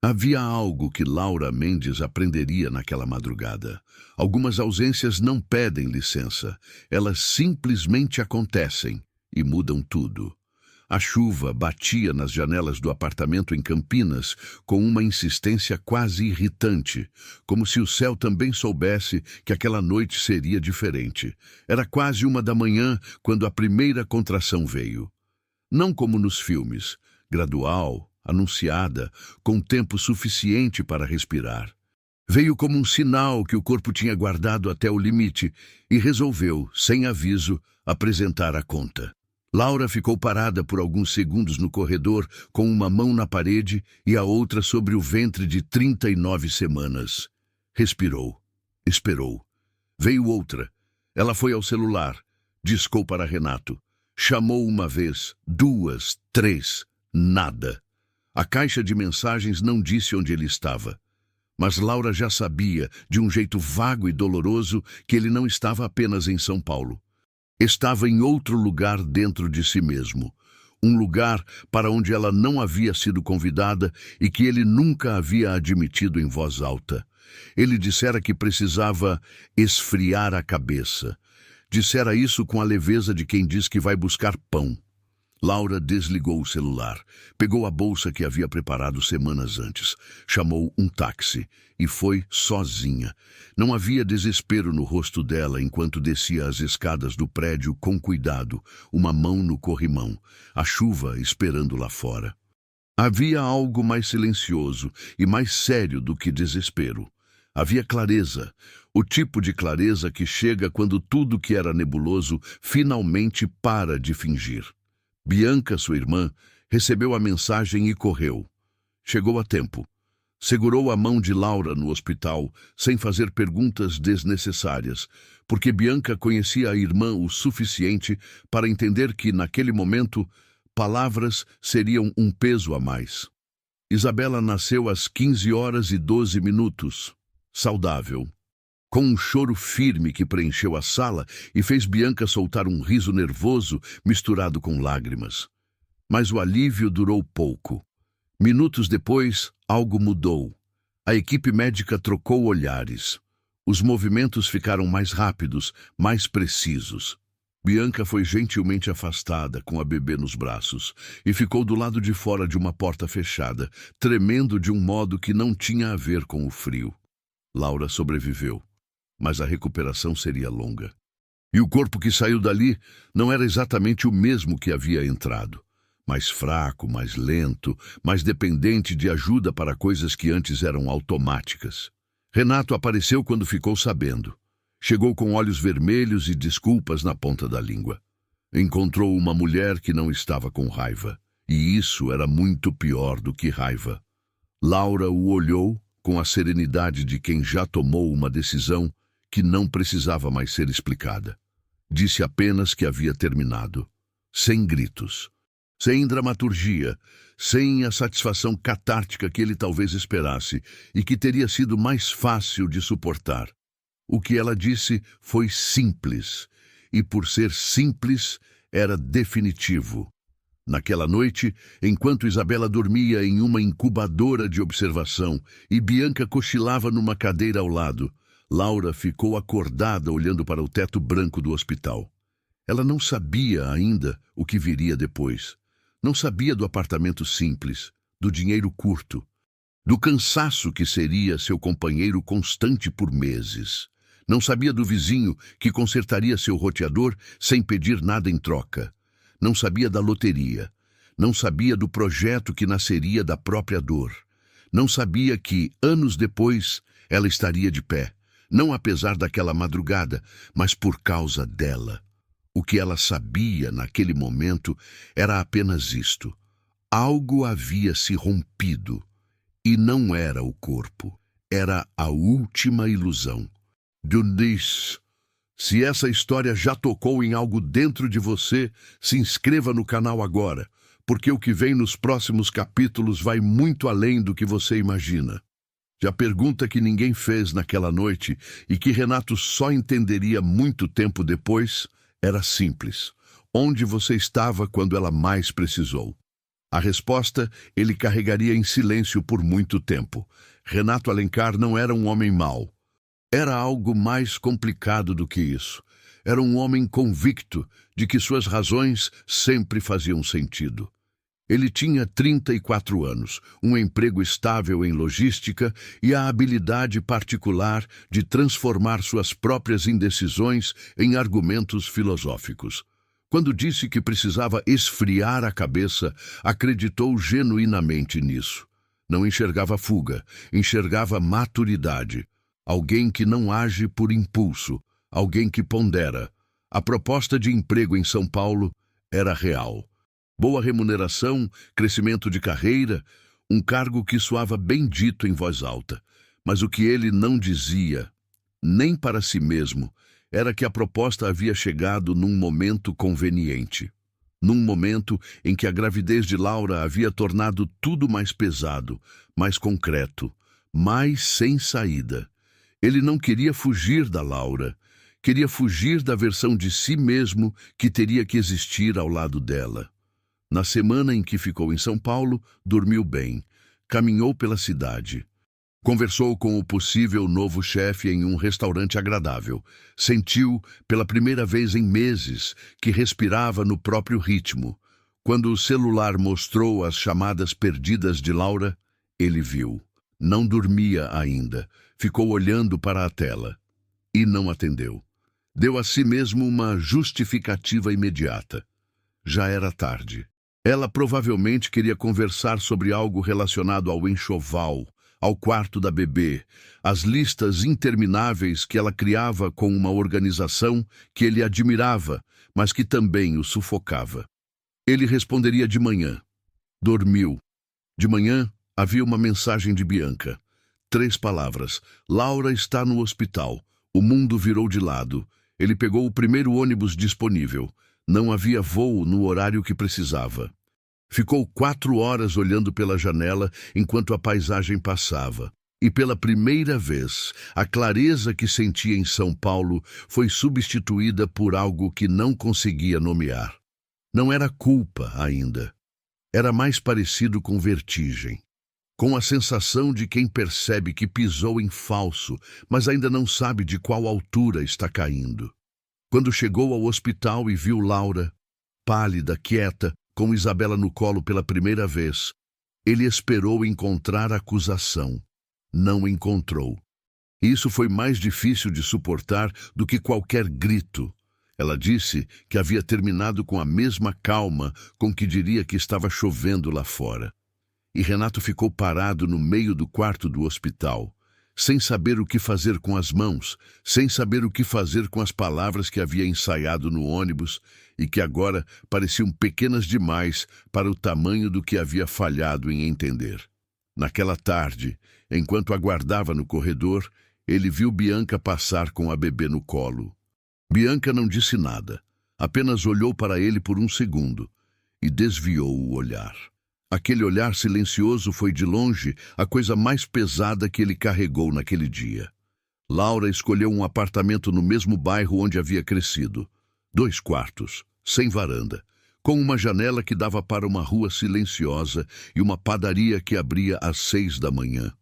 Havia algo que Laura Mendes aprenderia naquela madrugada. Algumas ausências não pedem licença, elas simplesmente acontecem e mudam tudo. A chuva batia nas janelas do apartamento em Campinas com uma insistência quase irritante, como se o céu também soubesse que aquela noite seria diferente. Era quase 1 da manhã quando a primeira contração veio. Não como nos filmes, gradual, anunciada, com tempo suficiente para respirar. Veio como um sinal que o corpo tinha guardado até o limite e resolveu, sem aviso, apresentar a conta. Laura ficou parada por alguns segundos no corredor, com uma mão na parede e a outra sobre o ventre de 39 semanas. Respirou. Esperou. Veio outra. Ela foi ao celular. Discou para Renato. Chamou uma vez, 2, 3. Nada. A caixa de mensagens não disse onde ele estava. Mas Laura já sabia, de um jeito vago e doloroso, que ele não estava apenas em São Paulo. Estava em outro lugar dentro de si mesmo. Um lugar para onde ela não havia sido convidada e que ele nunca havia admitido em voz alta. Ele dissera que precisava esfriar a cabeça. Dissera isso com a leveza de quem diz que vai buscar pão. Laura desligou o celular, pegou a bolsa que havia preparado semanas antes, chamou um táxi e foi sozinha. Não havia desespero no rosto dela enquanto descia as escadas do prédio com cuidado, uma mão no corrimão, a chuva esperando lá fora. Havia algo mais silencioso e mais sério do que desespero. Havia clareza, o tipo de clareza que chega quando tudo que era nebuloso finalmente para de fingir. Bianca, sua irmã, recebeu a mensagem e correu. Chegou a tempo. Segurou a mão de Laura no hospital, sem fazer perguntas desnecessárias, porque Bianca conhecia a irmã o suficiente para entender que, naquele momento, palavras seriam um peso a mais. Isabela nasceu às 15h12, saudável, com um choro firme que preencheu a sala e fez Bianca soltar um riso nervoso misturado com lágrimas. Mas o alívio durou pouco. Minutos depois, algo mudou. A equipe médica trocou olhares. Os movimentos ficaram mais rápidos, mais precisos. Bianca foi gentilmente afastada, com a bebê nos braços, e ficou do lado de fora de uma porta fechada, tremendo de um modo que não tinha a ver com o frio. Laura sobreviveu. Mas a recuperação seria longa. E o corpo que saiu dali não era exatamente o mesmo que havia entrado. Mais fraco, mais lento, mais dependente de ajuda para coisas que antes eram automáticas. Renato apareceu quando ficou sabendo. Chegou com olhos vermelhos e desculpas na ponta da língua. Encontrou uma mulher que não estava com raiva. E isso era muito pior do que raiva. Laura o olhou com a serenidade de quem já tomou uma decisão que não precisava mais ser explicada. Disse apenas que havia terminado. Sem gritos. Sem dramaturgia. Sem a satisfação catártica que ele talvez esperasse e que teria sido mais fácil de suportar. O que ela disse foi simples. E por ser simples, era definitivo. Naquela noite, enquanto Isabela dormia em uma incubadora de observação e Bianca cochilava numa cadeira ao lado, Laura ficou acordada olhando para o teto branco do hospital. Ela não sabia ainda o que viria depois. Não sabia do apartamento simples, do dinheiro curto, do cansaço que seria seu companheiro constante por meses. Não sabia do vizinho que consertaria seu roteador sem pedir nada em troca. Não sabia da loteria. Não sabia do projeto que nasceria da própria dor. Não sabia que, anos depois, ela estaria de pé. Não apesar daquela madrugada, mas por causa dela. O que ela sabia naquele momento era apenas isto. Algo havia se rompido. E não era o corpo. Era a última ilusão. Dundis, se essa história já tocou em algo dentro de você, se inscreva no canal agora, porque o que vem nos próximos capítulos vai muito além do que você imagina. A pergunta que ninguém fez naquela noite e que Renato só entenderia muito tempo depois era simples. Onde você estava quando ela mais precisou? A resposta ele carregaria em silêncio por muito tempo. Renato Alencar não era um homem mau. Era algo mais complicado do que isso. Era um homem convicto de que suas razões sempre faziam sentido. Ele tinha 34 anos, um emprego estável em logística e a habilidade particular de transformar suas próprias indecisões em argumentos filosóficos. Quando disse que precisava esfriar a cabeça, acreditou genuinamente nisso. Não enxergava fuga, enxergava maturidade. Alguém que não age por impulso, alguém que pondera. A proposta de emprego em São Paulo era real. Boa remuneração, crescimento de carreira, um cargo que soava bem dito em voz alta. Mas o que ele não dizia, nem para si mesmo, era que a proposta havia chegado num momento conveniente. Num momento em que a gravidez de Laura havia tornado tudo mais pesado, mais concreto, mais sem saída. Ele não queria fugir da Laura, queria fugir da versão de si mesmo que teria que existir ao lado dela. Na semana em que ficou em São Paulo, dormiu bem, caminhou pela cidade. Conversou com o possível novo chefe em um restaurante agradável. Sentiu, pela primeira vez em meses, que respirava no próprio ritmo. Quando o celular mostrou as chamadas perdidas de Laura, ele viu. Não dormia ainda. Ficou olhando para a tela. E não atendeu. Deu a si mesmo uma justificativa imediata. Já era tarde. Ela provavelmente queria conversar sobre algo relacionado ao enxoval, ao quarto da bebê, as listas intermináveis que ela criava com uma organização que ele admirava, mas que também o sufocava. Ele responderia de manhã. Dormiu. De manhã, havia uma mensagem de Bianca. 3 palavras. Laura está no hospital. O mundo virou de lado. Ele pegou o primeiro ônibus disponível. Não havia voo no horário que precisava. Ficou 4 horas olhando pela janela enquanto a paisagem passava. E pela primeira vez, a clareza que sentia em São Paulo foi substituída por algo que não conseguia nomear. Não era culpa ainda. Era mais parecido com vertigem. Com a sensação de quem percebe que pisou em falso, mas ainda não sabe de qual altura está caindo. Quando chegou ao hospital e viu Laura, pálida, quieta, com Isabela no colo pela primeira vez, ele esperou encontrar acusação. Não encontrou. Isso foi mais difícil de suportar do que qualquer grito. Ela disse que havia terminado com a mesma calma com que diria que estava chovendo lá fora. E Renato ficou parado no meio do quarto do hospital, sem saber o que fazer com as mãos, sem saber o que fazer com as palavras que havia ensaiado no ônibus e que agora pareciam pequenas demais para o tamanho do que havia falhado em entender. Naquela tarde, enquanto aguardava no corredor, ele viu Bianca passar com a bebê no colo. Bianca não disse nada, apenas olhou para ele por um segundo e desviou o olhar. Aquele olhar silencioso foi, de longe, a coisa mais pesada que ele carregou naquele dia. Laura escolheu um apartamento no mesmo bairro onde havia crescido. 2 quartos, sem varanda, com uma janela que dava para uma rua silenciosa e uma padaria que abria às 6 da manhã.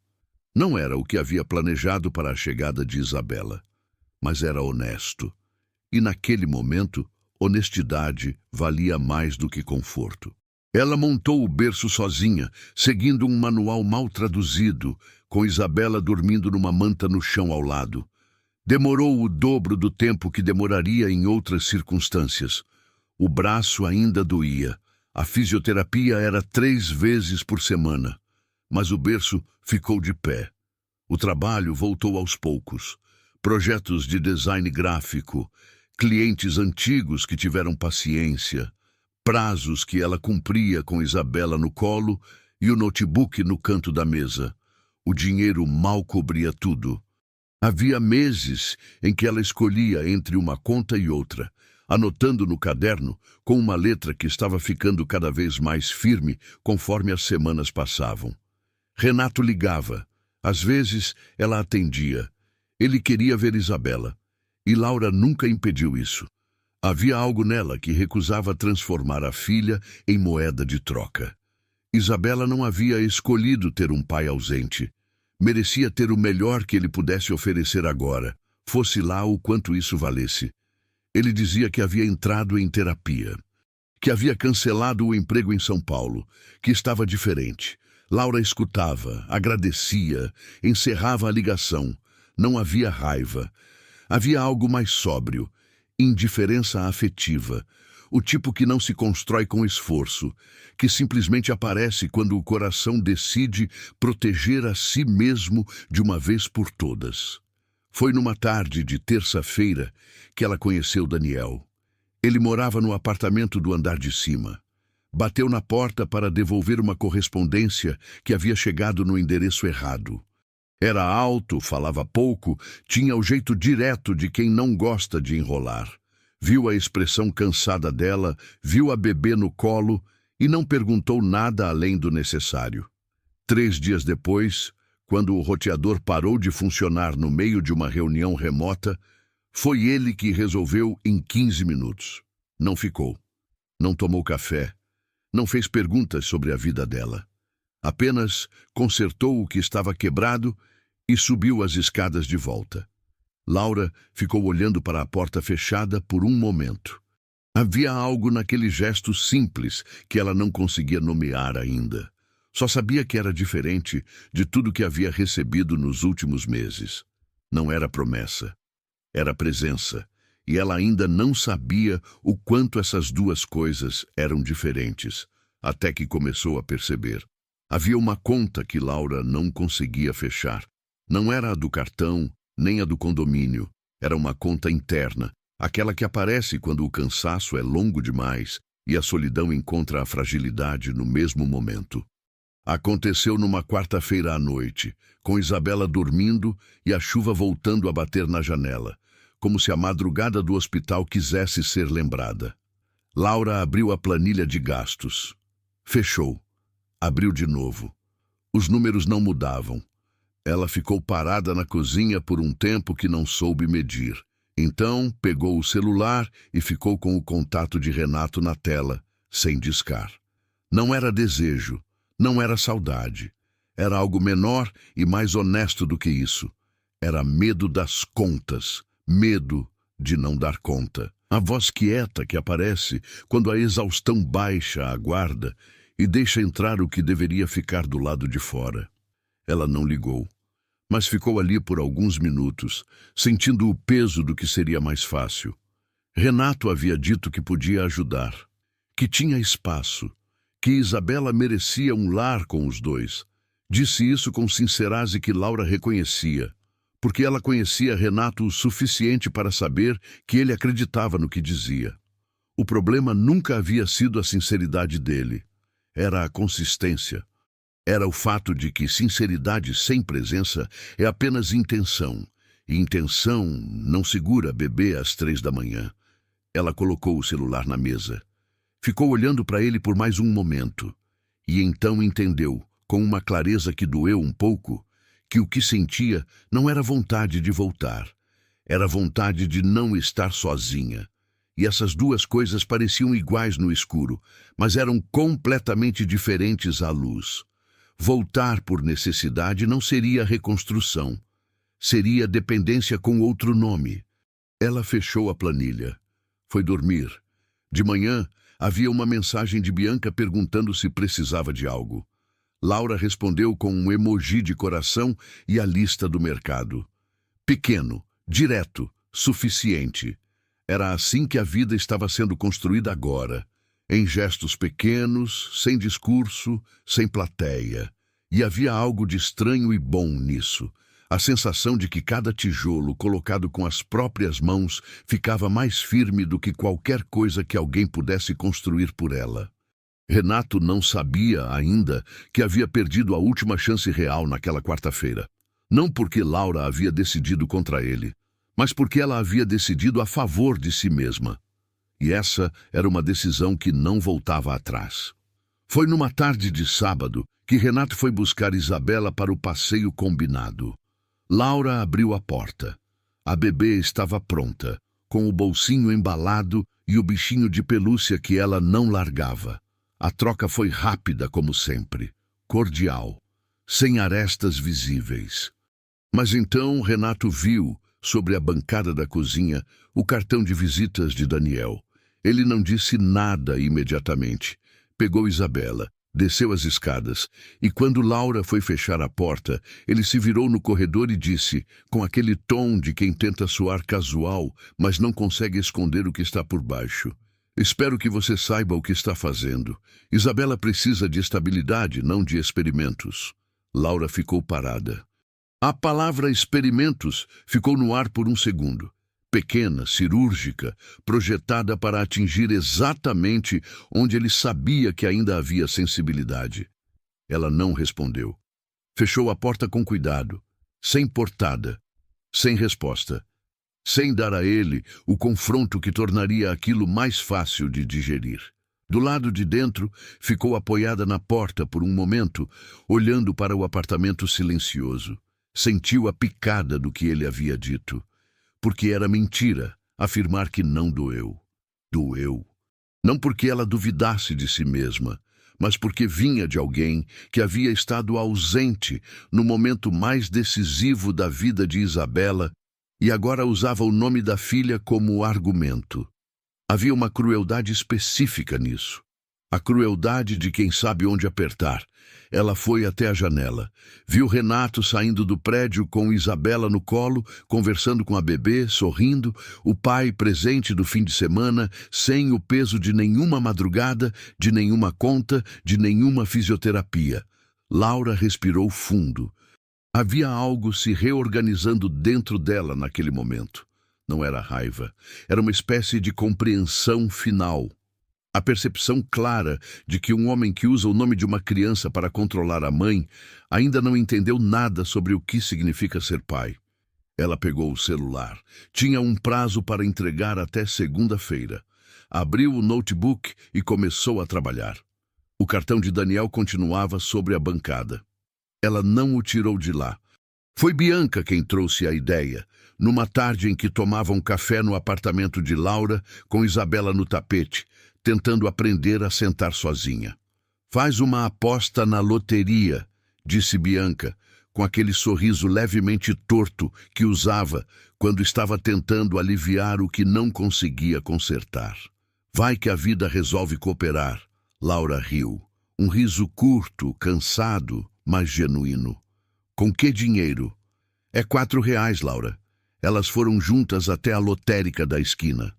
Não era o que havia planejado para a chegada de Isabela, mas era honesto. E naquele momento, honestidade valia mais do que conforto. Ela montou o berço sozinha, seguindo um manual mal traduzido, com Isabela dormindo numa manta no chão ao lado. Demorou o dobro do tempo que demoraria em outras circunstâncias. O braço ainda doía. A fisioterapia era 3 vezes por semana. Mas o berço ficou de pé. O trabalho voltou aos poucos. Projetos de design gráfico, clientes antigos que tiveram paciência, prazos que ela cumpria com Isabela no colo e o notebook no canto da mesa. O dinheiro mal cobria tudo. Havia meses em que ela escolhia entre uma conta e outra, anotando no caderno com uma letra que estava ficando cada vez mais firme conforme as semanas passavam. Renato ligava. Às vezes, ela atendia. Ele queria ver Isabela. E Laura nunca impediu isso. Havia algo nela que recusava transformar a filha em moeda de troca. Isabela não havia escolhido ter um pai ausente. Merecia ter o melhor que ele pudesse oferecer agora, fosse lá o quanto isso valesse. Ele dizia que havia entrado em terapia, que havia cancelado o emprego em São Paulo, que estava diferente. Laura escutava, agradecia, encerrava a ligação. Não havia raiva. Havia algo mais sóbrio, indiferença afetiva, o tipo que não se constrói com esforço, que simplesmente aparece quando o coração decide proteger a si mesmo de uma vez por todas. Foi numa tarde de terça-feira que ela conheceu Daniel. Ele morava no apartamento do andar de cima. Bateu na porta para devolver uma correspondência que havia chegado no endereço errado. Era alto, falava pouco, tinha o jeito direto de quem não gosta de enrolar. Viu a expressão cansada dela, viu a bebê no colo e não perguntou nada além do necessário. 3 dias depois, quando o roteador parou de funcionar no meio de uma reunião remota, foi ele que resolveu em 15 minutos. Não ficou. Não tomou café. Não fez perguntas sobre a vida dela. Apenas consertou o que estava quebrado e subiu as escadas de volta. Laura ficou olhando para a porta fechada por um momento. Havia algo naquele gesto simples que ela não conseguia nomear ainda. Só sabia que era diferente de tudo que havia recebido nos últimos meses. Não era promessa, era presença, e ela ainda não sabia o quanto essas duas coisas eram diferentes, até que começou a perceber. Havia uma conta que Laura não conseguia fechar. Não era a do cartão, nem a do condomínio. Era uma conta interna, aquela que aparece quando o cansaço é longo demais e a solidão encontra a fragilidade no mesmo momento. Aconteceu numa quarta-feira à noite, com Isabela dormindo e a chuva voltando a bater na janela, como se a madrugada do hospital quisesse ser lembrada. Laura abriu a planilha de gastos. Fechou. Abriu de novo. Os números não mudavam. Ela ficou parada na cozinha por um tempo que não soube medir. Então, pegou o celular e ficou com o contato de Renato na tela, sem discar. Não era desejo, não era saudade. Era algo menor e mais honesto do que isso. Era medo das contas, medo de não dar conta. A voz quieta que aparece quando a exaustão baixa a guarda e deixa entrar o que deveria ficar do lado de fora. Ela não ligou, mas ficou ali por alguns minutos, sentindo o peso do que seria mais fácil. Renato havia dito que podia ajudar, que tinha espaço, que Isabela merecia um lar com os dois. Disse isso com sinceridade que Laura reconhecia, porque ela conhecia Renato o suficiente para saber que ele acreditava no que dizia. O problema nunca havia sido a sinceridade dele. Era a consistência. Era o fato de que sinceridade sem presença é apenas intenção, e intenção não segura bebê às 3 da manhã. Ela colocou o celular na mesa. Ficou olhando para ele por mais um momento, e então entendeu, com uma clareza que doeu um pouco, que o que sentia não era vontade de voltar, era vontade de não estar sozinha. E essas duas coisas pareciam iguais no escuro, mas eram completamente diferentes à luz. Voltar por necessidade não seria reconstrução. Seria dependência com outro nome. Ela fechou a planilha. Foi dormir. De manhã, havia uma mensagem de Bianca perguntando se precisava de algo. Laura respondeu com um emoji de coração e a lista do mercado. Pequeno, direto, suficiente. Era assim que a vida estava sendo construída agora, em gestos pequenos, sem discurso, sem plateia. E havia algo de estranho e bom nisso. A sensação de que cada tijolo colocado com as próprias mãos ficava mais firme do que qualquer coisa que alguém pudesse construir por ela. Renato não sabia ainda que havia perdido a última chance real naquela quarta-feira. Não porque Laura havia decidido contra ele, mas porque ela havia decidido a favor de si mesma. E essa era uma decisão que não voltava atrás. Foi numa tarde de sábado que Renato foi buscar Isabela para o passeio combinado. Laura abriu a porta. A bebê estava pronta, com o bolsinho embalado e o bichinho de pelúcia que ela não largava. A troca foi rápida como sempre, cordial, sem arestas visíveis. Mas então Renato viu, sobre a bancada da cozinha, o cartão de visitas de Daniel. Ele não disse nada imediatamente. Pegou Isabela, desceu as escadas, e quando Laura foi fechar a porta, ele se virou no corredor e disse, com aquele tom de quem tenta soar casual, mas não consegue esconder o que está por baixo: espero que você saiba o que está fazendo. Isabela precisa de estabilidade, não de experimentos. Laura ficou parada. A palavra experimentos ficou no ar por um segundo. Pequena, cirúrgica, projetada para atingir exatamente onde ele sabia que ainda havia sensibilidade. Ela não respondeu. Fechou a porta com cuidado, sem portada, sem resposta, sem dar a ele o confronto que tornaria aquilo mais fácil de digerir. Do lado de dentro, ficou apoiada na porta por um momento, olhando para o apartamento silencioso. Sentiu a picada do que ele havia dito. Porque era mentira afirmar que não doeu. Doeu. Não porque ela duvidasse de si mesma, mas porque vinha de alguém que havia estado ausente no momento mais decisivo da vida de Isabela e agora usava o nome da filha como argumento. Havia uma crueldade específica nisso. A crueldade de quem sabe onde apertar. Ela foi até a janela. Viu Renato saindo do prédio com Isabela no colo, conversando com a bebê, sorrindo, o pai presente do fim de semana, sem o peso de nenhuma madrugada, de nenhuma conta, de nenhuma fisioterapia. Laura respirou fundo. Havia algo se reorganizando dentro dela naquele momento. Não era raiva, era uma espécie de compreensão final. A percepção clara de que um homem que usa o nome de uma criança para controlar a mãe ainda não entendeu nada sobre o que significa ser pai. Ela pegou o celular. Tinha um prazo para entregar até segunda-feira. Abriu o notebook e começou a trabalhar. O cartão de Daniel continuava sobre a bancada. Ela não o tirou de lá. Foi Bianca quem trouxe a ideia, numa tarde em que tomavam café no apartamento de Laura, com Isabela no tapete, tentando aprender a sentar sozinha. Faz uma aposta na loteria, disse Bianca, com aquele sorriso levemente torto que usava quando estava tentando aliviar o que não conseguia consertar. Vai que a vida resolve cooperar. Laura riu. Um riso curto, cansado, mas genuíno. Com que dinheiro? É R$ 4, Laura. Elas foram juntas até a lotérica da esquina.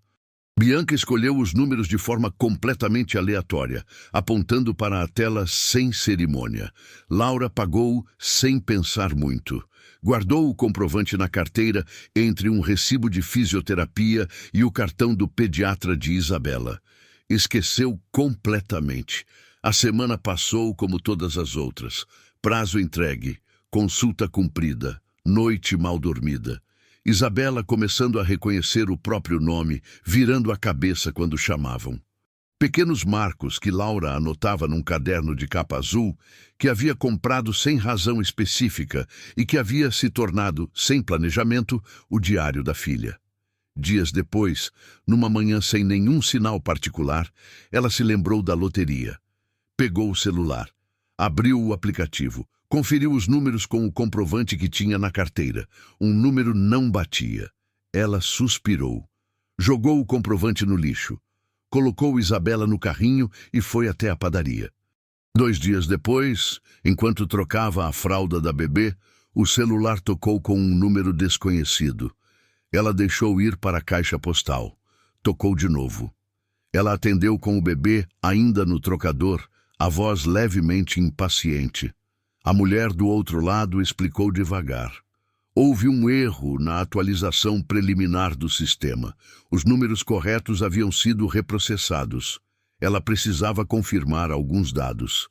Bianca escolheu os números de forma completamente aleatória, apontando para a tela sem cerimônia. Laura pagou sem pensar muito. Guardou o comprovante na carteira entre um recibo de fisioterapia e o cartão do pediatra de Isabela. Esqueceu completamente. A semana passou como todas as outras. Prazo entregue, consulta cumprida, noite mal dormida. Isabela começando a reconhecer o próprio nome, virando a cabeça quando chamavam. Pequenos marcos que Laura anotava num caderno de capa azul, que havia comprado sem razão específica e que havia se tornado, sem planejamento, o diário da filha. Dias depois, numa manhã sem nenhum sinal particular, ela se lembrou da loteria. Pegou o celular, abriu o aplicativo, conferiu os números com o comprovante que tinha na carteira. Um número não batia. Ela suspirou. Jogou o comprovante no lixo. Colocou Isabela no carrinho e foi até a padaria. 2 dias depois, enquanto trocava a fralda da bebê, o celular tocou com um número desconhecido. Ela deixou ir para a caixa postal. Tocou de novo. Ela atendeu com o bebê ainda no trocador, a voz levemente impaciente. A mulher do outro lado explicou devagar. Houve um erro na atualização preliminar do sistema. Os números corretos haviam sido reprocessados. Ela precisava confirmar alguns dados.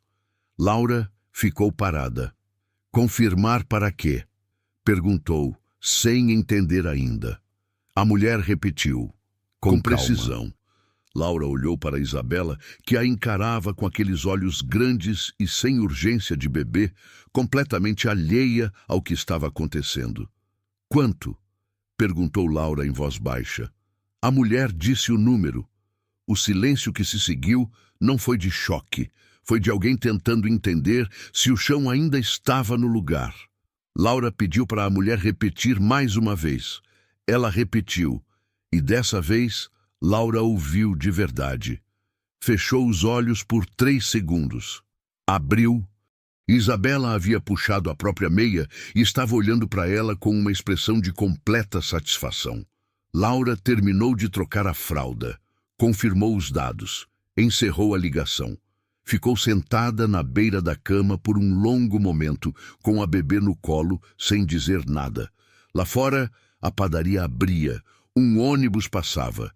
Laura ficou parada. Confirmar para quê? Perguntou, sem entender ainda. A mulher repetiu, com precisão. Laura olhou para Isabela, que a encarava com aqueles olhos grandes e sem urgência de bebê, completamente alheia ao que estava acontecendo. Quanto? Perguntou Laura em voz baixa. A mulher disse o número. O silêncio que se seguiu não foi de choque, foi de alguém tentando entender se o chão ainda estava no lugar. Laura pediu para a mulher repetir mais uma vez. Ela repetiu, e dessa vez, Laura ouviu de verdade. Fechou os olhos por 3 segundos. Abriu. Isabela havia puxado a própria meia e estava olhando para ela com uma expressão de completa satisfação. Laura terminou de trocar a fralda, confirmou os dados, encerrou a ligação. Ficou sentada na beira da cama por um longo momento, com a bebê no colo, sem dizer nada. Lá fora, a padaria abria, um ônibus passava.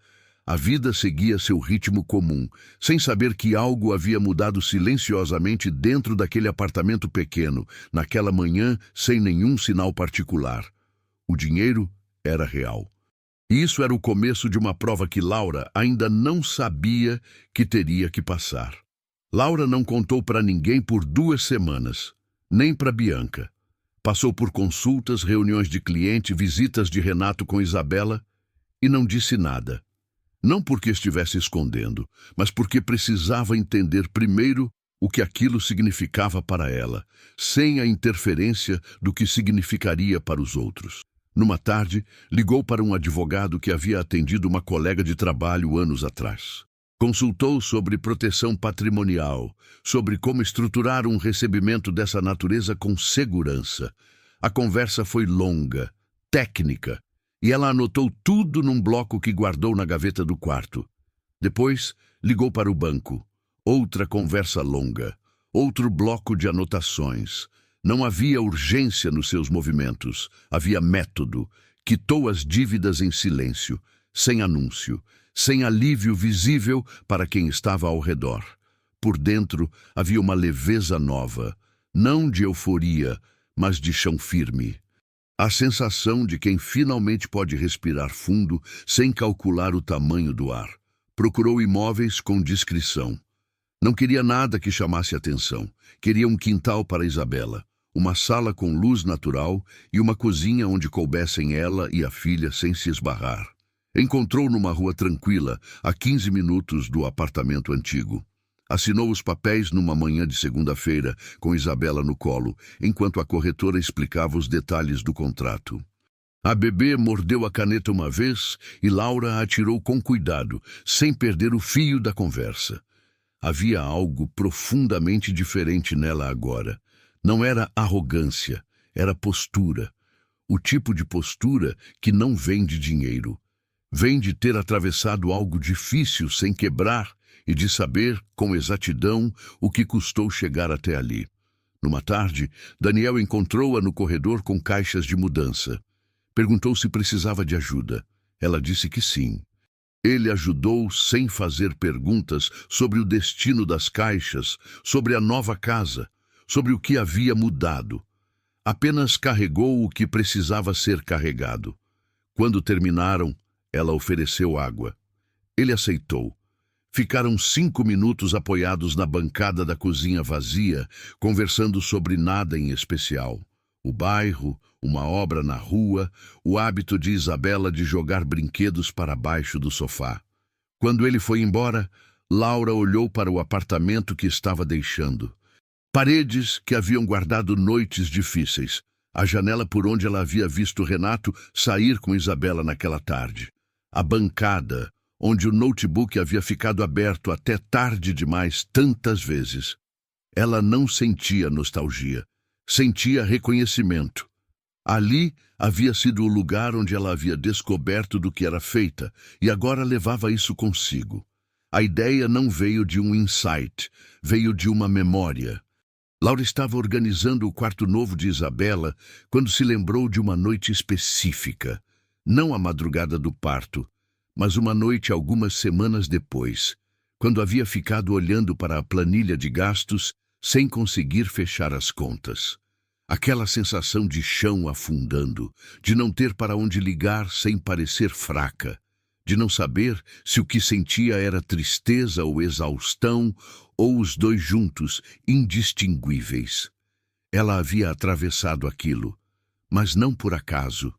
A vida seguia seu ritmo comum, sem saber que algo havia mudado silenciosamente dentro daquele apartamento pequeno, naquela manhã sem nenhum sinal particular. O dinheiro era real. E isso era o começo de uma prova que Laura ainda não sabia que teria que passar. Laura não contou para ninguém por 2 semanas, nem para Bianca. Passou por consultas, reuniões de cliente, visitas de Renato com Isabela e não disse nada. Não porque estivesse escondendo, mas porque precisava entender primeiro o que aquilo significava para ela, sem a interferência do que significaria para os outros. Numa tarde, ligou para um advogado que havia atendido uma colega de trabalho anos atrás. Consultou sobre proteção patrimonial, sobre como estruturar um recebimento dessa natureza com segurança. A conversa foi longa, técnica, e ela anotou tudo num bloco que guardou na gaveta do quarto. Depois, ligou para o banco. Outra conversa longa, outro bloco de anotações. Não havia urgência nos seus movimentos, havia método. Quitou as dívidas em silêncio, sem anúncio, sem alívio visível para quem estava ao redor. Por dentro havia uma leveza nova, não de euforia, mas de chão firme. A sensação de quem finalmente pode respirar fundo sem calcular o tamanho do ar. Procurou imóveis com discrição. Não queria nada que chamasse atenção. Queria um quintal para Isabela, uma sala com luz natural e uma cozinha onde coubessem ela e a filha sem se esbarrar. Encontrou numa rua tranquila, a 15 minutos do apartamento antigo. Assinou os papéis numa manhã de segunda-feira, com Isabela no colo, enquanto a corretora explicava os detalhes do contrato. A bebê mordeu a caneta uma vez e Laura a atirou com cuidado, sem perder o fio da conversa. Havia algo profundamente diferente nela agora. Não era arrogância, era postura. O tipo de postura que não vem de dinheiro. Vem de ter atravessado algo difícil sem quebrar e de saber, com exatidão, o que custou chegar até ali. Numa tarde, Daniel encontrou-a no corredor com caixas de mudança. Perguntou se precisava de ajuda. Ela disse que sim. Ele ajudou sem fazer perguntas sobre o destino das caixas, sobre a nova casa, sobre o que havia mudado. Apenas carregou o que precisava ser carregado. Quando terminaram, ela ofereceu água. Ele aceitou. Ficaram 5 minutos apoiados na bancada da cozinha vazia, conversando sobre nada em especial. O bairro, uma obra na rua, o hábito de Isabela de jogar brinquedos para baixo do sofá. Quando ele foi embora, Laura olhou para o apartamento que estava deixando. Paredes que haviam guardado noites difíceis. A janela por onde ela havia visto Renato sair com Isabela naquela tarde. A bancada, onde o notebook havia ficado aberto até tarde demais tantas vezes. Ela não sentia nostalgia, sentia reconhecimento. Ali havia sido o lugar onde ela havia descoberto do que era feita e agora levava isso consigo. A ideia não veio de um insight, veio de uma memória. Laura estava organizando o quarto novo de Isabela quando se lembrou de uma noite específica, não a madrugada do parto, mas uma noite algumas semanas depois, quando havia ficado olhando para a planilha de gastos sem conseguir fechar as contas. Aquela sensação de chão afundando, de não ter para onde ligar sem parecer fraca, de não saber se o que sentia era tristeza ou exaustão, ou os dois juntos, indistinguíveis. Ela havia atravessado aquilo, mas não por acaso,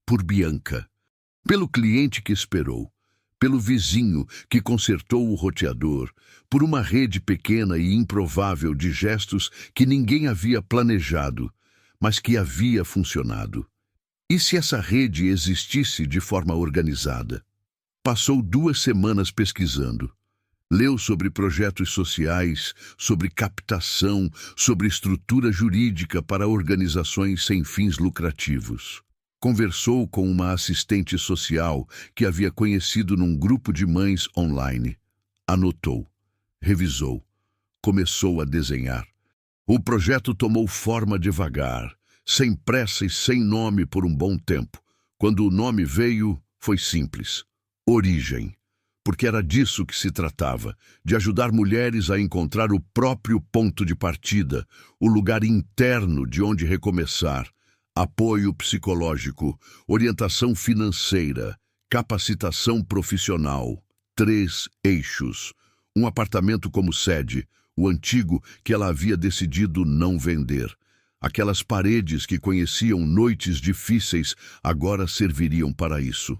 por Bianca. Pelo cliente que esperou, pelo vizinho que consertou o roteador, por uma rede pequena e improvável de gestos que ninguém havia planejado, mas que havia funcionado. E se essa rede existisse de forma organizada? Passou 2 semanas pesquisando. Leu sobre projetos sociais, sobre captação, sobre estrutura jurídica para organizações sem fins lucrativos. Conversou com uma assistente social que havia conhecido num grupo de mães online. Anotou, revisou, começou a desenhar. O projeto tomou forma devagar, sem pressa e sem nome por um bom tempo. Quando o nome veio, foi simples: Origem. Porque era disso que se tratava, de ajudar mulheres a encontrar o próprio ponto de partida, o lugar interno de onde recomeçar. Apoio psicológico, orientação financeira, capacitação profissional. 3 eixos. Um apartamento como sede, o antigo que ela havia decidido não vender. Aquelas paredes que conheciam noites difíceis agora serviriam para isso.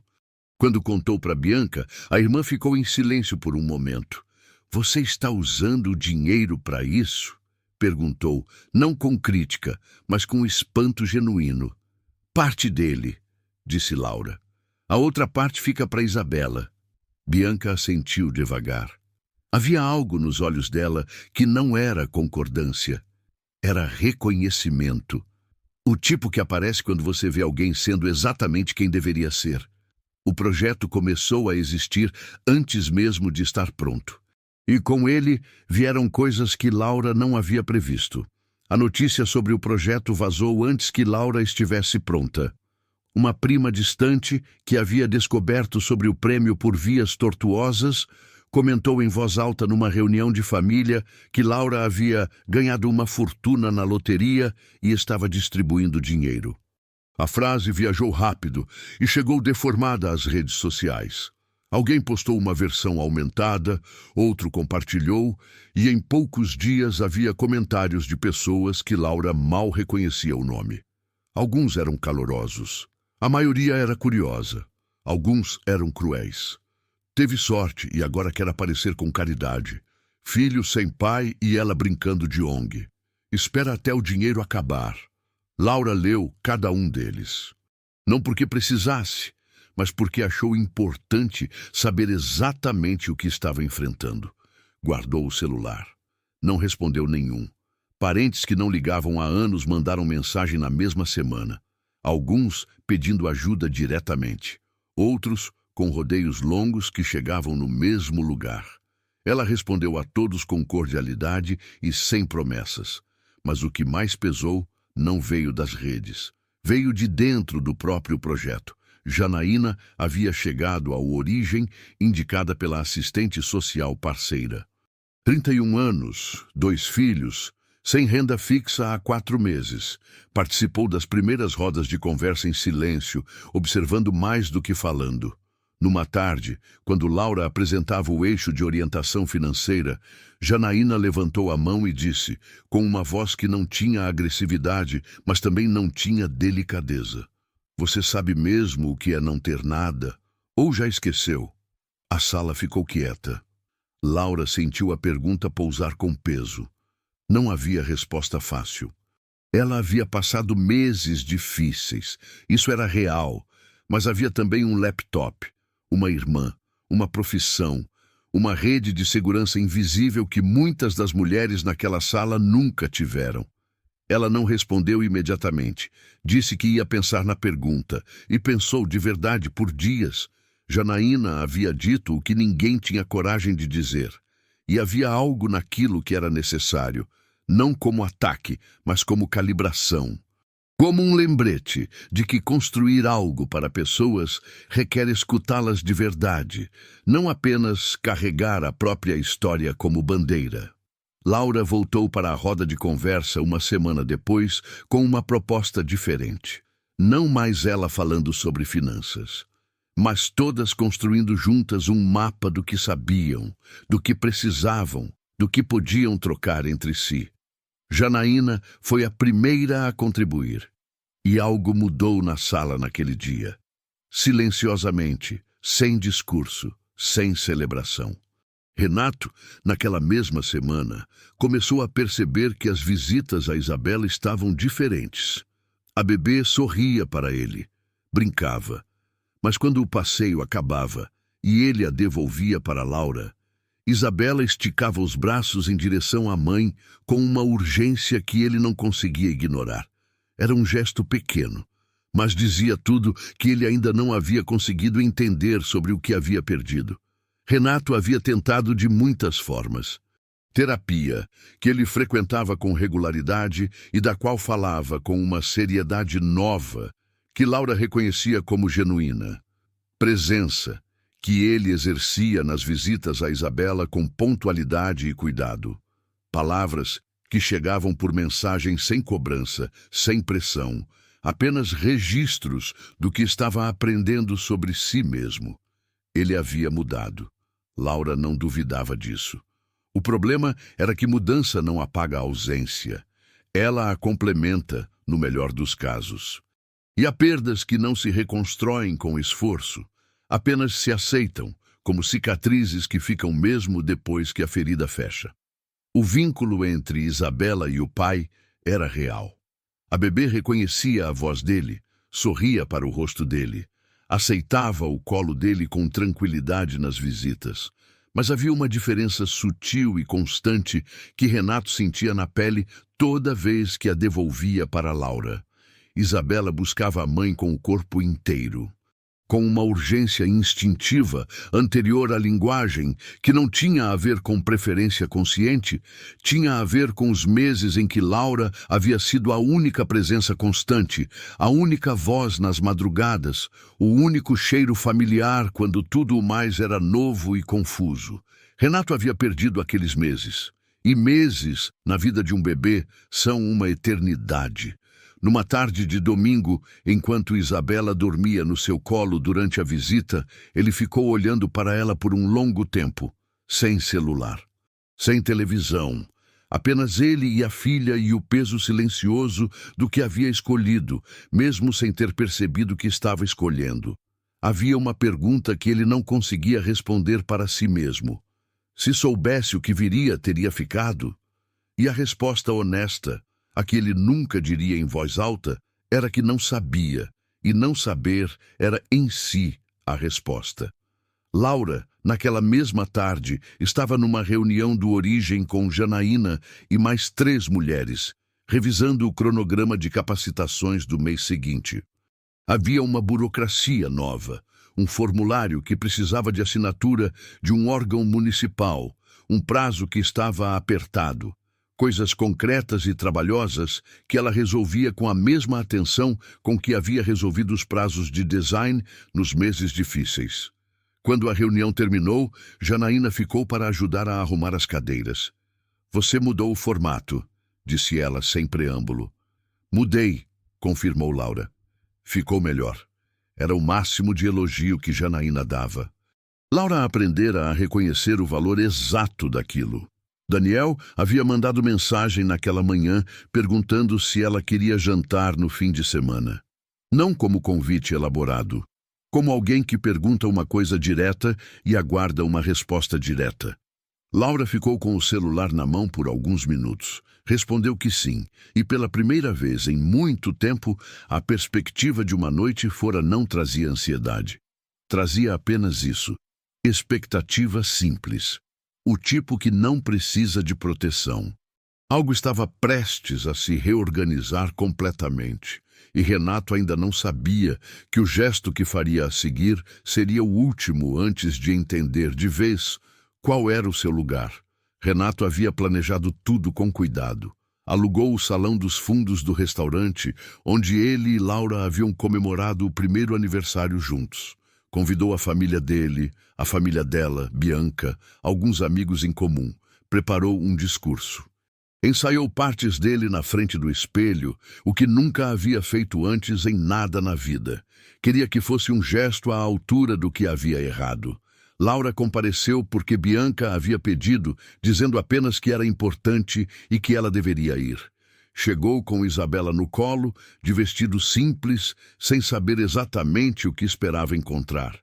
Quando contou para Bianca, a irmã ficou em silêncio por um momento. "Você está usando o dinheiro para isso?" perguntou, não com crítica, mas com espanto genuíno. "Parte dele", disse Laura. "A outra parte fica para Isabela." Bianca assentiu devagar. Havia algo nos olhos dela que não era concordância. Era reconhecimento. O tipo que aparece quando você vê alguém sendo exatamente quem deveria ser. O projeto começou a existir antes mesmo de estar pronto. E com ele vieram coisas que Laura não havia previsto. A notícia sobre o projeto vazou antes que Laura estivesse pronta. Uma prima distante, que havia descoberto sobre o prêmio por vias tortuosas, comentou em voz alta numa reunião de família que Laura havia ganhado uma fortuna na loteria e estava distribuindo dinheiro. A frase viajou rápido e chegou deformada às redes sociais. Alguém postou uma versão aumentada, outro compartilhou, e em poucos dias havia comentários de pessoas que Laura mal reconhecia o nome. Alguns eram calorosos. A maioria era curiosa. Alguns eram cruéis. Teve sorte e agora quer aparecer com caridade. Filho sem pai e ela brincando de ONG. Espera até o dinheiro acabar. Laura leu cada um deles. Não porque precisasse, mas porque achou importante saber exatamente o que estava enfrentando. Guardou o celular. Não respondeu nenhum. Parentes que não ligavam há anos mandaram mensagem na mesma semana. Alguns pedindo ajuda diretamente. Outros com rodeios longos que chegavam no mesmo lugar. Ela respondeu a todos com cordialidade e sem promessas. Mas o que mais pesou não veio das redes. Veio de dentro do próprio projeto. Janaína havia chegado à origem indicada pela assistente social parceira. 31 anos, 2 filhos, sem renda fixa há 4 meses. Participou das primeiras rodas de conversa em silêncio, observando mais do que falando. Numa tarde, quando Laura apresentava o eixo de orientação financeira, Janaína levantou a mão e disse, com uma voz que não tinha agressividade, mas também não tinha delicadeza: "Você sabe mesmo o que é não ter nada? Ou já esqueceu?" A sala ficou quieta. Laura sentiu a pergunta pousar com peso. Não havia resposta fácil. Ela havia passado meses difíceis. Isso era real. Mas havia também um laptop, uma irmã, uma profissão, uma rede de segurança invisível que muitas das mulheres naquela sala nunca tiveram. Ela não respondeu imediatamente. Disse que ia pensar na pergunta, e pensou de verdade por dias. Janaína havia dito o que ninguém tinha coragem de dizer. E havia algo naquilo que era necessário, não como ataque, mas como calibração. Como um lembrete de que construir algo para pessoas requer escutá-las de verdade, não apenas carregar a própria história como bandeira. Laura voltou para a roda de conversa uma semana depois com uma proposta diferente. Não mais ela falando sobre finanças, mas todas construindo juntas um mapa do que sabiam, do que precisavam, do que podiam trocar entre si. Janaína foi a primeira a contribuir. E algo mudou na sala naquele dia. Silenciosamente, sem discurso, sem celebração. Renato, naquela mesma semana, começou a perceber que as visitas a Isabela estavam diferentes. A bebê sorria para ele, brincava, mas quando o passeio acabava e ele a devolvia para Laura, Isabela esticava os braços em direção à mãe com uma urgência que ele não conseguia ignorar. Era um gesto pequeno, mas dizia tudo que ele ainda não havia conseguido entender sobre o que havia perdido. Renato havia tentado de muitas formas. Terapia, que ele frequentava com regularidade e da qual falava com uma seriedade nova, que Laura reconhecia como genuína. Presença, que ele exercia nas visitas a Isabela com pontualidade e cuidado. Palavras que chegavam por mensagem sem cobrança, sem pressão, apenas registros do que estava aprendendo sobre si mesmo. Ele havia mudado. Laura não duvidava disso. O problema era que mudança não apaga a ausência. Ela a complementa, no melhor dos casos. E há perdas que não se reconstroem com esforço, apenas se aceitam, como cicatrizes que ficam mesmo depois que a ferida fecha. O vínculo entre Isabela e o pai era real. A bebê reconhecia a voz dele, sorria para o rosto dele, aceitava o colo dele com tranquilidade nas visitas. Mas havia uma diferença sutil e constante que Renato sentia na pele toda vez que a devolvia para Laura. Isabela buscava a mãe com o corpo inteiro, com uma urgência instintiva, anterior à linguagem, que não tinha a ver com preferência consciente, tinha a ver com os meses em que Laura havia sido a única presença constante, a única voz nas madrugadas, o único cheiro familiar quando tudo o mais era novo e confuso. Renato havia perdido aqueles meses, e meses, na vida de um bebê, são uma eternidade. Numa tarde de domingo, enquanto Isabela dormia no seu colo durante a visita, ele ficou olhando para ela por um longo tempo, sem celular, sem televisão, apenas ele e a filha e o peso silencioso do que havia escolhido, mesmo sem ter percebido que estava escolhendo. Havia uma pergunta que ele não conseguia responder para si mesmo. Se soubesse o que viria, teria ficado? E a resposta honesta, a que ele nunca diria em voz alta, era que não sabia, e não saber era em si a resposta. Laura, naquela mesma tarde, estava numa reunião do Origem com Janaína e mais 3 mulheres, revisando o cronograma de capacitações do mês seguinte. Havia uma burocracia nova, um formulário que precisava de assinatura de um órgão municipal, um prazo que estava apertado. Coisas concretas e trabalhosas que ela resolvia com a mesma atenção com que havia resolvido os prazos de design nos meses difíceis. Quando a reunião terminou, Janaína ficou para ajudar a arrumar as cadeiras. "Você mudou o formato", disse ela sem preâmbulo. "Mudei", confirmou Laura. "Ficou melhor." Era o máximo de elogio que Janaína dava. Laura aprendera a reconhecer o valor exato daquilo. Daniel havia mandado mensagem naquela manhã perguntando se ela queria jantar no fim de semana. Não como convite elaborado, como alguém que pergunta uma coisa direta e aguarda uma resposta direta. Laura ficou com o celular na mão por alguns minutos. Respondeu que sim, e pela primeira vez em muito tempo, a perspectiva de uma noite fora não trazia ansiedade. Trazia apenas isso: expectativa simples. O tipo que não precisa de proteção. Algo estava prestes a se reorganizar completamente, e Renato ainda não sabia que o gesto que faria a seguir seria o último antes de entender de vez qual era o seu lugar. Renato havia planejado tudo com cuidado. Alugou o salão dos fundos do restaurante, onde ele e Laura haviam comemorado o primeiro aniversário juntos. Convidou a família dele, a família dela, Bianca, alguns amigos em comum. Preparou um discurso. Ensaiou partes dele na frente do espelho, o que nunca havia feito antes em nada na vida. Queria que fosse um gesto à altura do que havia errado. Laura compareceu porque Bianca havia pedido, dizendo apenas que era importante e que ela deveria ir. Chegou com Isabela no colo, de vestido simples, sem saber exatamente o que esperava encontrar.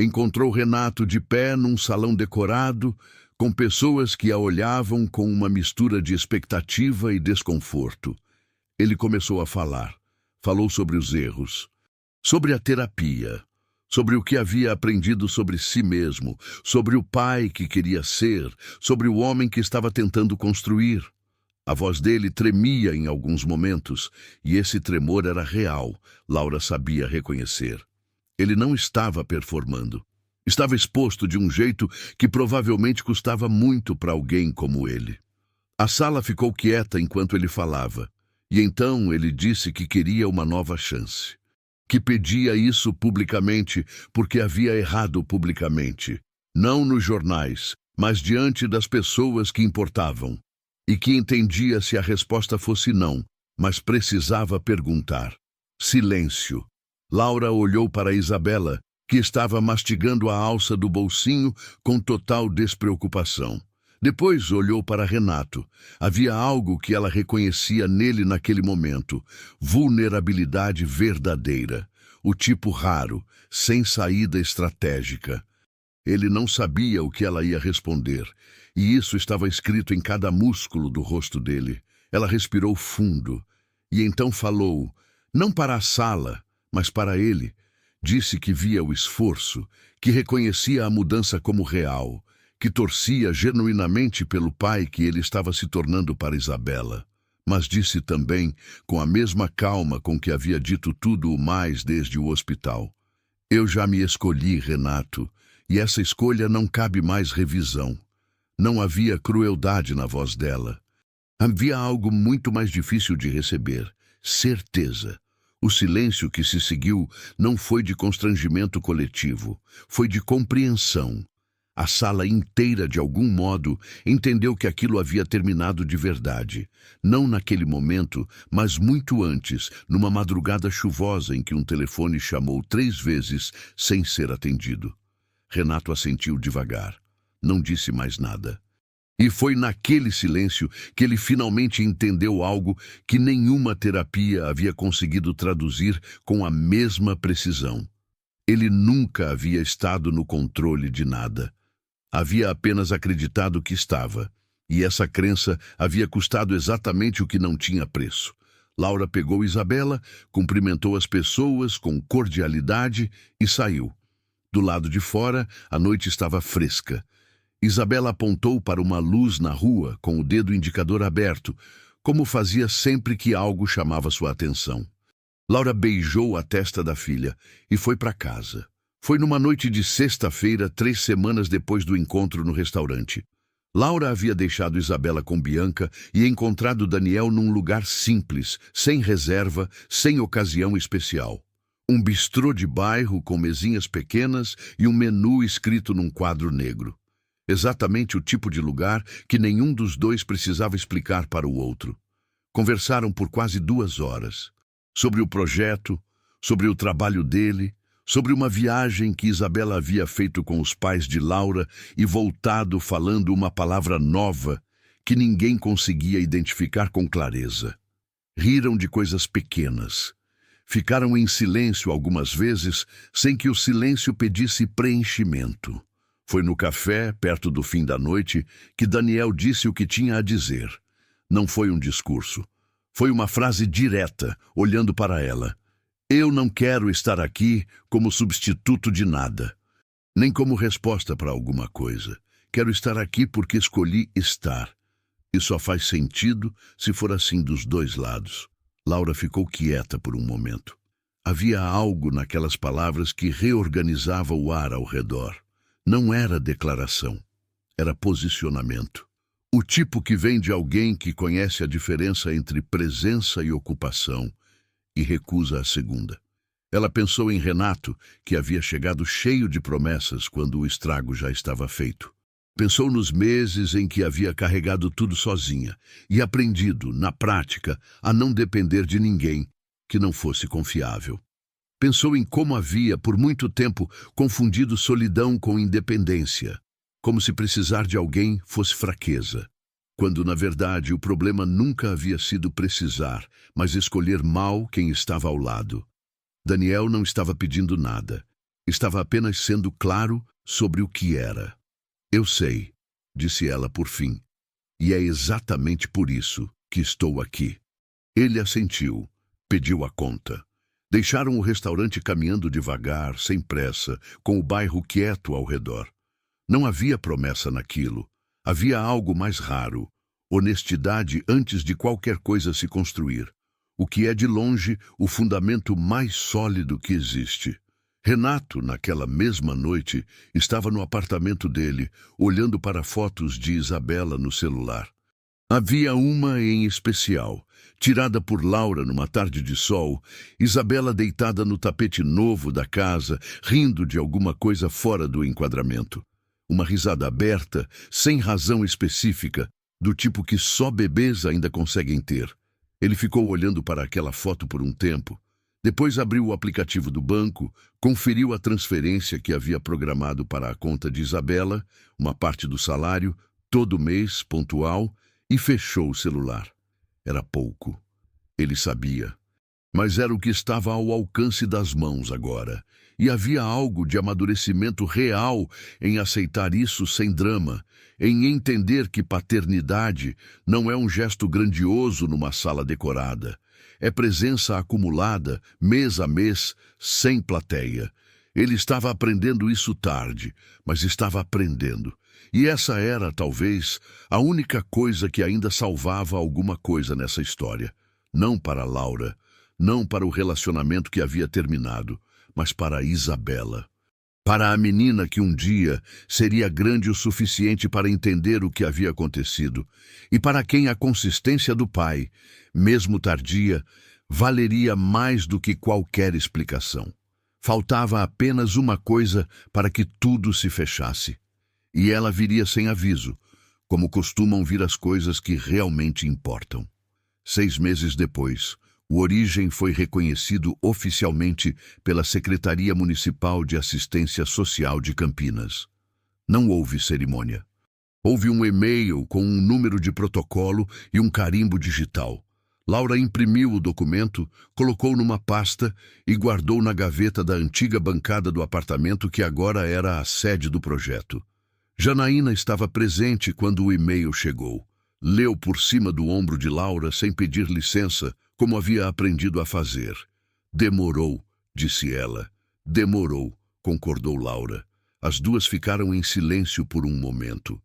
Encontrou Renato de pé num salão decorado, com pessoas que a olhavam com uma mistura de expectativa e desconforto. Ele começou a falar. Falou sobre os erros, sobre a terapia, sobre o que havia aprendido sobre si mesmo, sobre o pai que queria ser, sobre o homem que estava tentando construir. A voz dele tremia em alguns momentos, e esse tremor era real, Laura sabia reconhecer. Ele não estava performando. Estava exposto de um jeito que provavelmente custava muito para alguém como ele. A sala ficou quieta enquanto ele falava, e então ele disse que queria uma nova chance. Que pedia isso publicamente porque havia errado publicamente. Não nos jornais, mas diante das pessoas que importavam. E que entendia se a resposta fosse não, mas precisava perguntar. Silêncio. Laura olhou para Isabela, que estava mastigando a alça do bolsinho com total despreocupação. Depois olhou para Renato. Havia algo que ela reconhecia nele naquele momento. Vulnerabilidade verdadeira. O tipo raro, sem saída estratégica. Ele não sabia o que ela ia responder, e isso estava escrito em cada músculo do rosto dele. Ela respirou fundo, e então falou, não para a sala, mas para ele. Disse que via o esforço, que reconhecia a mudança como real, que torcia genuinamente pelo pai que ele estava se tornando para Isabela. Mas disse também, com a mesma calma com que havia dito tudo o mais desde o hospital, eu já me escolhi, Renato, e essa escolha não cabe mais revisão. Não havia crueldade na voz dela. Havia algo muito mais difícil de receber, certeza. O silêncio que se seguiu não foi de constrangimento coletivo, foi de compreensão. A sala inteira, de algum modo, entendeu que aquilo havia terminado de verdade. Não naquele momento, mas muito antes, numa madrugada chuvosa em que um telefone chamou 3 vezes sem ser atendido. Renato assentiu devagar. Não disse mais nada. E foi naquele silêncio que ele finalmente entendeu algo que nenhuma terapia havia conseguido traduzir com a mesma precisão. Ele nunca havia estado no controle de nada. Havia apenas acreditado que estava, e essa crença havia custado exatamente o que não tinha preço. Laura pegou Isabela, cumprimentou as pessoas com cordialidade e saiu. Do lado de fora, a noite estava fresca. Isabela apontou para uma luz na rua com o dedo indicador aberto, como fazia sempre que algo chamava sua atenção. Laura beijou a testa da filha e foi para casa. Foi numa noite de sexta-feira, 3 semanas depois do encontro no restaurante. Laura havia deixado Isabela com Bianca e encontrado Daniel num lugar simples, sem reserva, sem ocasião especial. Um bistrô de bairro com mesinhas pequenas e um menu escrito num quadro negro. Exatamente o tipo de lugar que nenhum dos dois precisava explicar para o outro. Conversaram por quase 2 horas. Sobre o projeto, sobre o trabalho dele, sobre uma viagem que Isabela havia feito com os pais de Laura e voltado falando uma palavra nova que ninguém conseguia identificar com clareza. Riram de coisas pequenas. Ficaram em silêncio algumas vezes, sem que o silêncio pedisse preenchimento. Foi no café, perto do fim da noite, que Daniel disse o que tinha a dizer. Não foi um discurso. Foi uma frase direta, olhando para ela. Eu não quero estar aqui como substituto de nada, nem como resposta para alguma coisa. Quero estar aqui porque escolhi estar. E só faz sentido se for assim dos 2 lados. Laura ficou quieta por um momento. Havia algo naquelas palavras que reorganizava o ar ao redor. Não era declaração, era posicionamento. O tipo que vem de alguém que conhece a diferença entre presença e ocupação, e recusa a segunda. Ela pensou em Renato, que havia chegado cheio de promessas quando o estrago já estava feito. Pensou nos meses em que havia carregado tudo sozinha e aprendido, na prática, a não depender de ninguém que não fosse confiável. Pensou em como havia, por muito tempo, confundido solidão com independência, como se precisar de alguém fosse fraqueza. Quando, na verdade, o problema nunca havia sido precisar, mas escolher mal quem estava ao lado. Daniel não estava pedindo nada. Estava apenas sendo claro sobre o que era. Eu sei, disse ela por fim, e é exatamente por isso que estou aqui. Ele assentiu, pediu a conta. Deixaram o restaurante caminhando devagar, sem pressa, com o bairro quieto ao redor. Não havia promessa naquilo. Havia algo mais raro, honestidade antes de qualquer coisa se construir, o que é de longe o fundamento mais sólido que existe. Renato, naquela mesma noite, estava no apartamento dele, olhando para fotos de Isabela no celular. Havia uma em especial, tirada por Laura numa tarde de sol, Isabela deitada no tapete novo da casa, rindo de alguma coisa fora do enquadramento. Uma risada aberta, sem razão específica, do tipo que só bebês ainda conseguem ter. Ele ficou olhando para aquela foto por um tempo. Depois abriu o aplicativo do banco, conferiu a transferência que havia programado para a conta de Isabela, uma parte do salário, todo mês, pontual, e fechou o celular. Era pouco. Ele sabia. Mas era o que estava ao alcance das mãos agora. E havia algo de amadurecimento real em aceitar isso sem drama, em entender que paternidade não é um gesto grandioso numa sala decorada. É presença acumulada, mês a mês, sem plateia. Ele estava aprendendo isso tarde, mas estava aprendendo. E essa era, talvez, a única coisa que ainda salvava alguma coisa nessa história. Não para Laura, não para o relacionamento que havia terminado, mas para a Isabela. Para a menina que um dia seria grande o suficiente para entender o que havia acontecido, e para quem a consistência do pai, mesmo tardia, valeria mais do que qualquer explicação. Faltava apenas uma coisa para que tudo se fechasse. E ela viria sem aviso, como costumam vir as coisas que realmente importam. 6 meses depois, o Origem foi reconhecido oficialmente pela Secretaria Municipal de Assistência Social de Campinas. Não houve cerimônia. Houve um e-mail com um número de protocolo e um carimbo digital. Laura imprimiu o documento, colocou numa pasta e guardou na gaveta da antiga bancada do apartamento que agora era a sede do projeto. Janaína estava presente quando o e-mail chegou. Leu por cima do ombro de Laura sem pedir licença, como havia aprendido a fazer. Demorou, disse ela. Demorou, concordou Laura. As duas ficaram em silêncio por um momento.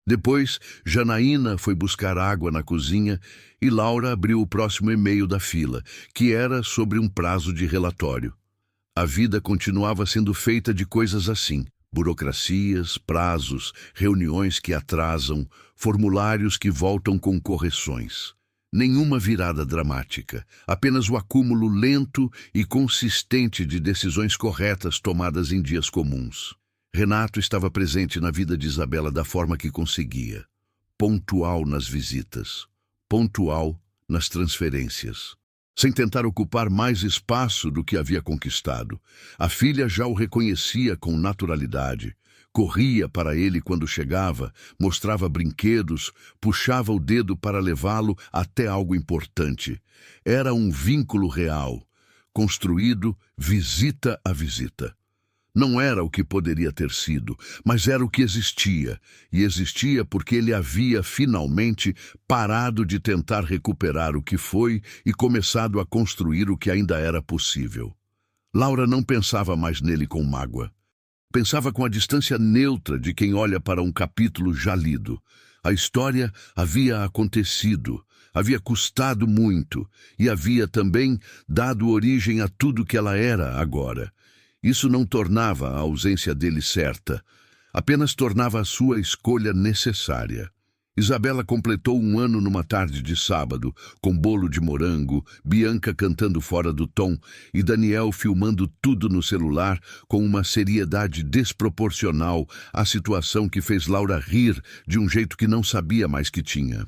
Depois, Janaína foi buscar água na cozinha e Laura abriu o próximo e-mail da fila, que era sobre um prazo de relatório. A vida continuava sendo feita de coisas assim. Burocracias, prazos, reuniões que atrasam, formulários que voltam com correções. Nenhuma virada dramática, apenas o acúmulo lento e consistente de decisões corretas tomadas em dias comuns. Renato estava presente na vida de Isabela da forma que conseguia. Pontual nas visitas, pontual nas transferências. Sem tentar ocupar mais espaço do que havia conquistado. A filha já o reconhecia com naturalidade. Corria para ele quando chegava, mostrava brinquedos, puxava o dedo para levá-lo até algo importante. Era um vínculo real, construído visita a visita. Não era o que poderia ter sido, mas era o que existia, e existia porque ele havia, finalmente, parado de tentar recuperar o que foi e começado a construir o que ainda era possível. Laura não pensava mais nele com mágoa. Pensava com a distância neutra de quem olha para um capítulo já lido. A história havia acontecido, havia custado muito, e havia também dado origem a tudo que ela era agora. Isso não tornava a ausência dele certa, apenas tornava a sua escolha necessária. Isabela completou 1 ano numa tarde de sábado, com bolo de morango, Bianca cantando fora do tom e Daniel filmando tudo no celular com uma seriedade desproporcional à situação que fez Laura rir de um jeito que não sabia mais que tinha.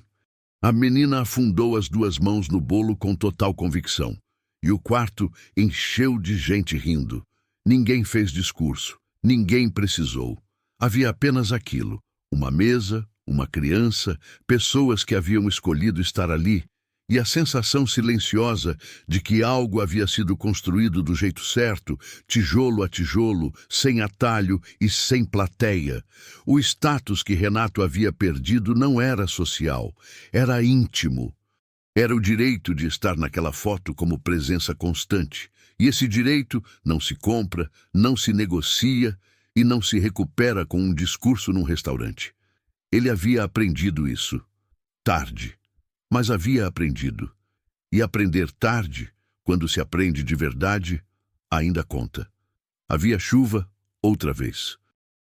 A menina afundou as 2 mãos no bolo com total convicção, e o quarto encheu de gente rindo. Ninguém fez discurso, ninguém precisou. Havia apenas aquilo, uma mesa, uma criança, pessoas que haviam escolhido estar ali, E a sensação silenciosa de que algo havia sido construído do jeito certo, tijolo a tijolo, sem atalho e sem plateia. O status que Renato havia perdido não era social, era íntimo. Era o direito de estar naquela foto como presença constante. E esse direito não se compra, não se negocia e não se recupera com um discurso num restaurante. Ele havia aprendido isso. Tarde. Mas havia aprendido. E aprender tarde, quando se aprende de verdade, ainda conta. Havia chuva, outra vez.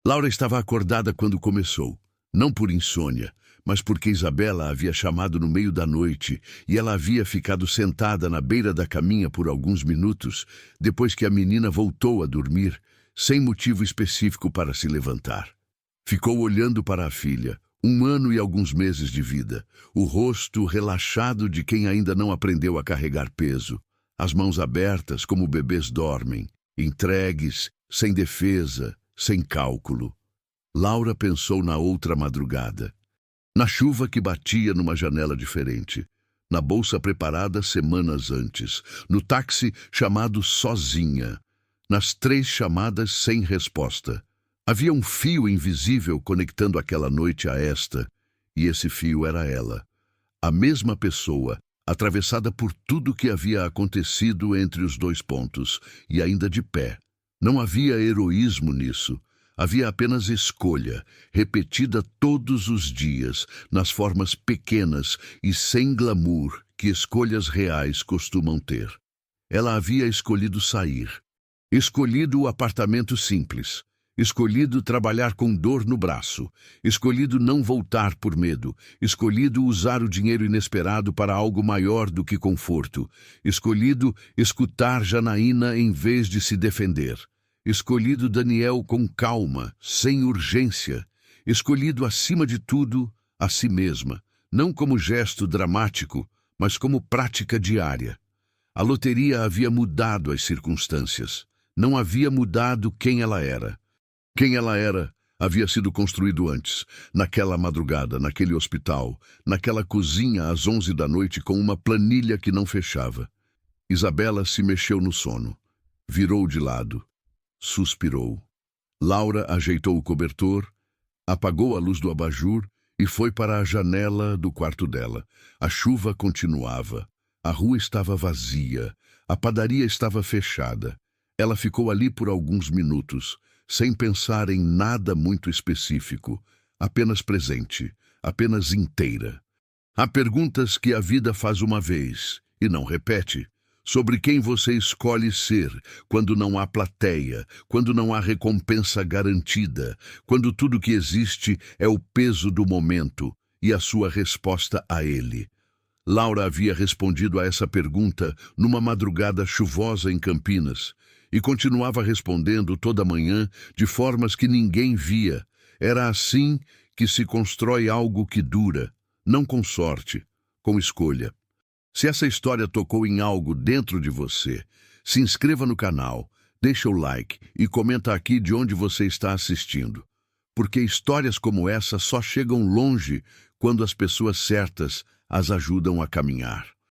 Laura estava acordada quando começou. Não por insônia, mas porque Isabela a havia chamado no meio da noite e ela havia ficado sentada na beira da caminha por alguns minutos, depois que a menina voltou a dormir, sem motivo específico para se levantar. Ficou olhando para a filha, 1 ano e alguns meses de vida, o rosto relaxado de quem ainda não aprendeu a carregar peso, as mãos abertas como bebês dormem, entregues, sem defesa, sem cálculo. Laura pensou na outra madrugada, na chuva que batia numa janela diferente, na bolsa preparada semanas antes, no táxi chamado sozinha, nas 3 chamadas sem resposta. Havia um fio invisível conectando aquela noite a esta, e esse fio era ela. A mesma pessoa, atravessada por tudo que havia acontecido entre os 2 pontos, e ainda de pé. Não havia heroísmo nisso. Havia apenas escolha, repetida todos os dias, nas formas pequenas e sem glamour que escolhas reais costumam ter. Ela havia escolhido sair, escolhido o apartamento simples, escolhido trabalhar com dor no braço, escolhido não voltar por medo, escolhido usar o dinheiro inesperado para algo maior do que conforto, escolhido escutar Janaína em vez de se defender. Escolhido Daniel com calma, sem urgência, escolhido acima de tudo a si mesma, não como gesto dramático, mas como prática diária. A loteria havia mudado as circunstâncias, não havia mudado quem ela era. Quem ela era havia sido construído antes, naquela madrugada, naquele hospital, naquela cozinha às 11 da noite com uma planilha que não fechava. Isabela se mexeu no sono, virou de lado. Suspirou. Laura ajeitou o cobertor, apagou a luz do abajur e foi para a janela do quarto dela. A chuva continuava. A rua estava vazia. A padaria estava fechada. Ela ficou ali por alguns minutos, sem pensar em nada muito específico, apenas presente, apenas inteira. Há perguntas que a vida faz uma vez e não repete. Sobre quem você escolhe ser quando não há plateia, quando não há recompensa garantida, quando tudo que existe é o peso do momento e a sua resposta a ele. Laura havia respondido a essa pergunta numa madrugada chuvosa em Campinas e continuava respondendo toda manhã de formas que ninguém via. Era assim que se constrói algo que dura, não com sorte, com escolha. Se essa história tocou em algo dentro de você, se inscreva no canal, deixa o like e comenta aqui de onde você está assistindo. Porque histórias como essa só chegam longe quando as pessoas certas as ajudam a caminhar.